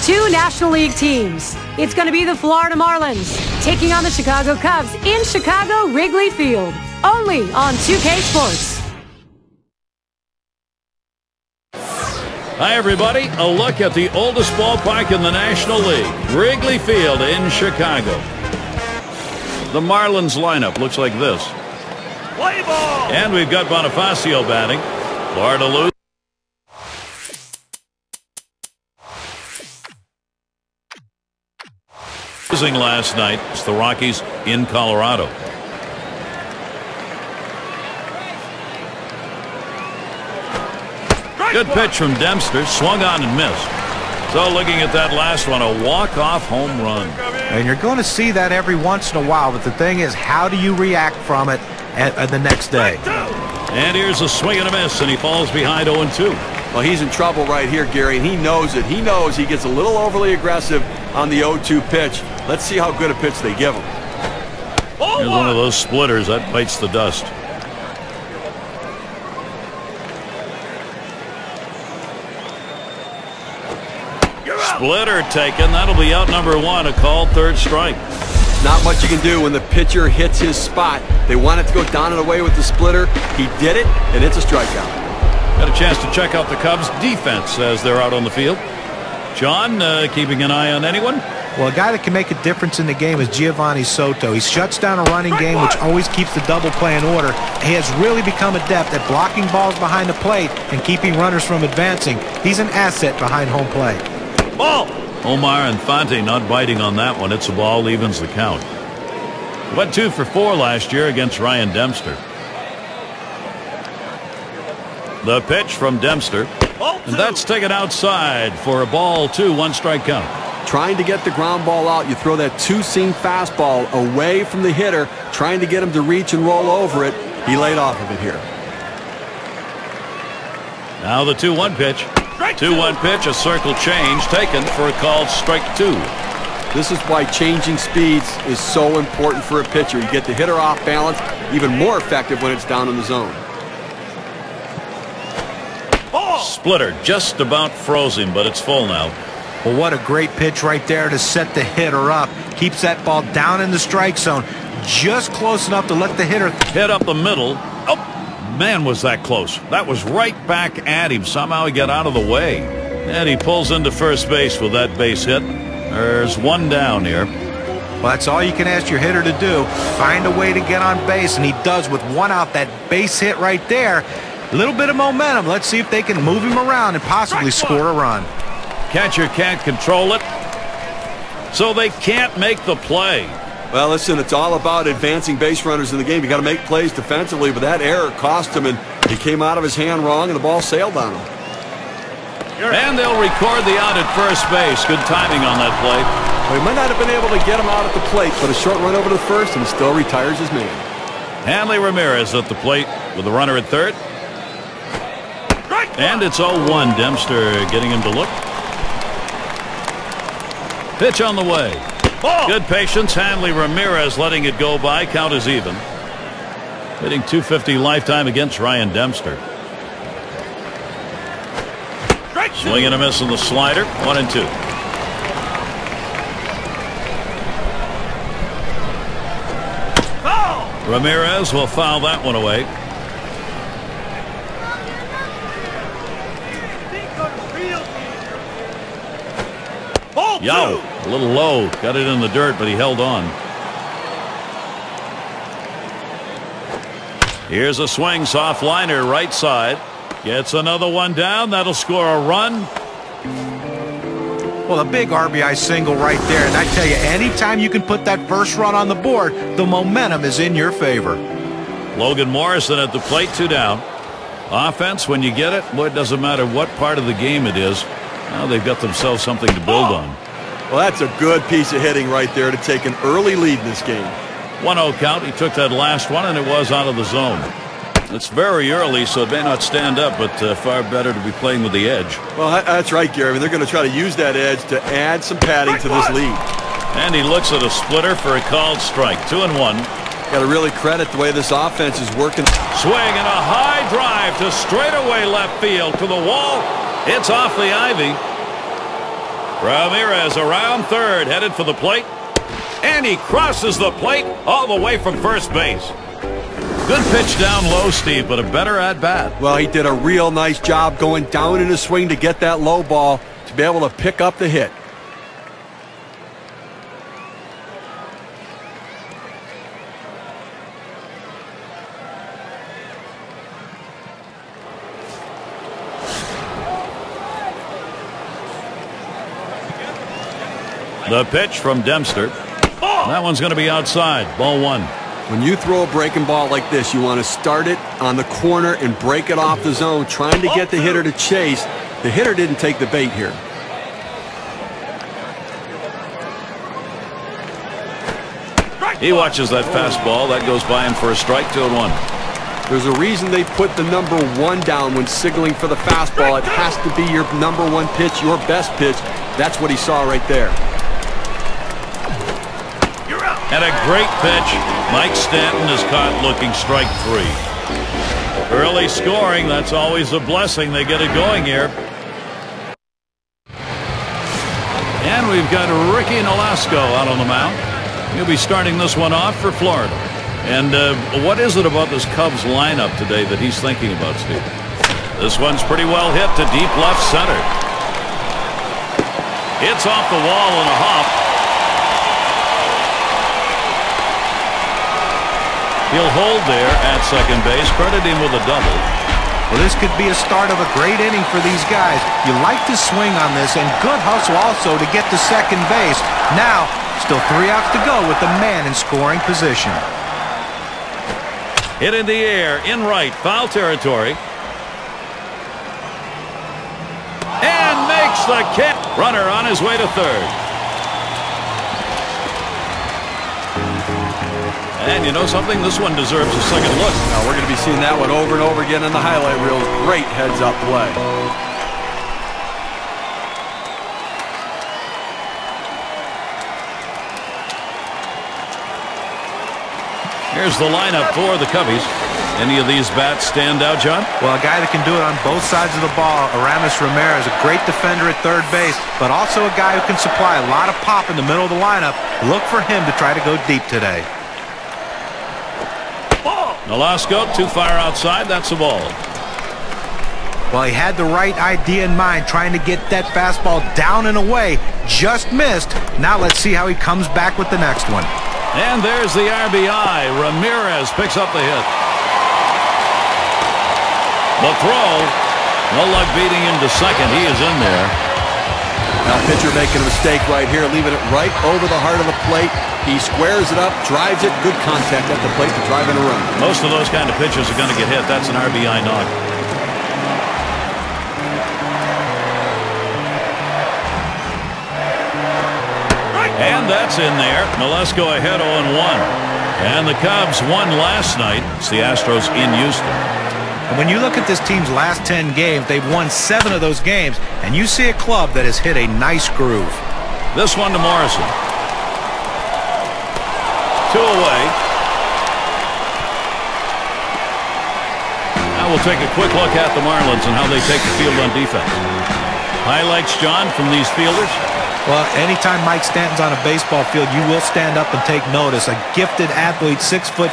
two National League teams. It's going to be the Florida Marlins taking on the Chicago Cubs in Chicago Wrigley Field. Only on 2K Sports. Hi, everybody. A look at the oldest ballpark in the National League, Wrigley Field in Chicago. The Marlins lineup looks like this. Play ball! And we've got Bonifacio batting. Florida losing last night. It's the Rockies in Colorado. Good pitch from Dempster, swung on and missed. So looking at that last one, a walk-off home run. And you're going to see that every once in a while, but the thing is, how do you react from it the next day? And here's a swing and a miss, and he falls behind 0-2. Well, he's in trouble right here, Gary, and he knows it. He knows he gets a little overly aggressive on the 0-2 pitch. Let's see how good a pitch they give him. Here's one of those splitters that bites the dust. Splitter taken. That'll be out number one. A called third strike. Not much you can do when the pitcher hits his spot. They want it to go down and away with the splitter. He did it, and it's a strikeout. Got a chance to check out the Cubs defense as they're out on the field. John, keeping an eye on anyone? Well, a guy that can make a difference in the game is Giovanni Soto. He shuts down a running game, which always keeps the double play in order. He has really become adept at blocking balls behind the plate and keeping runners from advancing. He's an asset behind home plate. Ball! Omar Infante not biting on that one. It's a ball, evens the count. Went 2 for 4 last year against Ryan Dempster. The pitch from Dempster. And that's taken outside for a ball 2, 1 strike count. Trying to get the ground ball out, you throw that two-seam fastball away from the hitter, trying to get him to reach and roll over it. He laid off of it here. Now the 2-1 pitch. 2-1 pitch, a circle change taken for a called strike 2. This is why changing speeds is so important for a pitcher. You get the hitter off balance, even more effective when it's down in the zone. Splitter just about froze him, but it's full now. Well, what a great pitch right there to set the hitter up. Keeps that ball down in the strike zone, just close enough to let the hitter hit up the middle. Oh, man, was that close. That was right back at him. Somehow he got out of the way. And he pulls into first base with that base hit. There's one down here. Well, that's all you can ask your hitter to do. Find a way to get on base, and he does with one out. That base hit right there. A little bit of momentum. Let's see if they can move him around and possibly score a run. Catcher can't control it, so they can't make the play. Well, listen, it's all about advancing base runners in the game. You got to make plays defensively, but that error cost him, and he came out of his hand wrong, and the ball sailed on him. And they'll record the out at first base. Good timing on that play. Well, he might not have been able to get him out at the plate, but a short run over to the first, and he still retires his man. Hanley Ramirez at the plate with the runner at third. And it's 0-1. Dempster getting him to look. Pitch on the way. Good patience. Hanley Ramirez letting it go by. Count is even. Hitting .250 lifetime against Ryan Dempster. Swing and a miss on the slider. 1-2. Ramirez will foul that one away. Yow, a little low. Got it in the dirt, but he held on. Here's a swing. Soft liner right side. Gets another one down. That'll score a run. Well, a big RBI single right there. And I tell you, anytime you can put that first run on the board, the momentum is in your favor. Logan Morrison at the plate, 2 down. Offense, when you get it, boy, it doesn't matter what part of the game it is. Now they've got themselves something to build on. Well, that's a good piece of hitting right there to take an early lead in this game. 1-0 count. He took that last one, and it was out of the zone. It's very early, so it may not stand up, but far better to be playing with the edge. Well, that's right, Gary. I mean, they're going to try to use that edge to add some padding to this lead. And he looks at a splitter for a called strike. 2-1. Got to really credit the way this offense is working. Swing and a high drive to straightaway left field to the wall. It's off the ivy. Ramirez around third, headed for the plate. And he crosses the plate all the way from first base. Good pitch down low, Steve, but a better at-bat. Well, he did a real nice job going down in his swing to get that low ball to be able to pick up the hit. The pitch from Dempster. That one's going to be outside. Ball one. When you throw a breaking ball like this, you want to start it on the corner and break it off the zone, trying to get the hitter to chase. The hitter didn't take the bait here. He watches that fastball. That goes by him for a strike, 2-1. There's a reason they put the number 1 down when signaling for the fastball. It has to be your number 1 pitch, your best pitch. That's what he saw right there. And a great pitch. Mike Stanton is caught looking strike 3. Early scoring, that's always a blessing. They get it going here. And we've got Ricky Nolasco out on the mound. He'll be starting this one off for Florida. And what is it about this Cubs lineup today that he's thinking about, Steve? This one's pretty well hit to deep left center. It's off the wall and a hop. He'll hold there at second base. Credit him with a double. Well, this could be a start of a great inning for these guys. You like to swing on this, and good hustle also to get to second base. Now, still 3 outs to go with the man in scoring position. Hit in the air, in right, foul territory. And makes the catch. Runner on his way to third. And you know something? This one deserves a second look. Now we're going to be seeing that one over and over again in the highlight reel. Great heads-up play. Here's the lineup for the Cubbies. Any of these bats stand out, John? Well, a guy that can do it on both sides of the ball. Aramis Ramirez, a great defender at third base, but also a guy who can supply a lot of pop in the middle of the lineup. Look for him to try to go deep today. Nolasco, too far outside. That's a ball. Well, he had the right idea in mind, trying to get that fastball down and away. Just missed. Now let's see how he comes back with the next one. And there's the RBI. Ramirez picks up the hit. The throw. No luck beating him to second. He is in there. Now pitcher making a mistake right here, leaving it right over the heart of the plate. He squares it up, drives it, good contact at the plate to drive in a run. Most of those kind of pitches are going to get hit. That's an RBI knock. And that's in there. Nolasco ahead 0-1. And the Cubs won last night. It's the Astros in Houston. And when you look at this team's last 10 games, they've won 7 of those games, and you see a club that has hit a nice groove. This one to Morrison. 2 away. Now we'll take a quick look at the Marlins and how they take the field on defense. Highlights, John, from these fielders? Well, anytime Mike Stanton's on a baseball field, you will stand up and take notice. A gifted athlete, 6'5",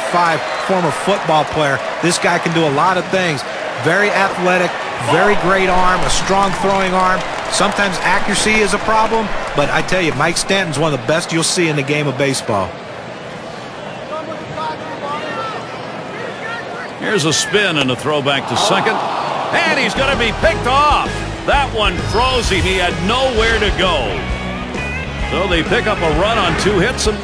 former football player. This guy can do a lot of things. Very athletic, very great arm, a strong throwing arm. Sometimes accuracy is a problem, but I tell you, Mike Stanton's one of the best you'll see in the game of baseball. Here's a spin and a throw back to second. And he's going to be picked off. That one froze him. He had nowhere to go. So they pick up a run on 2 hits and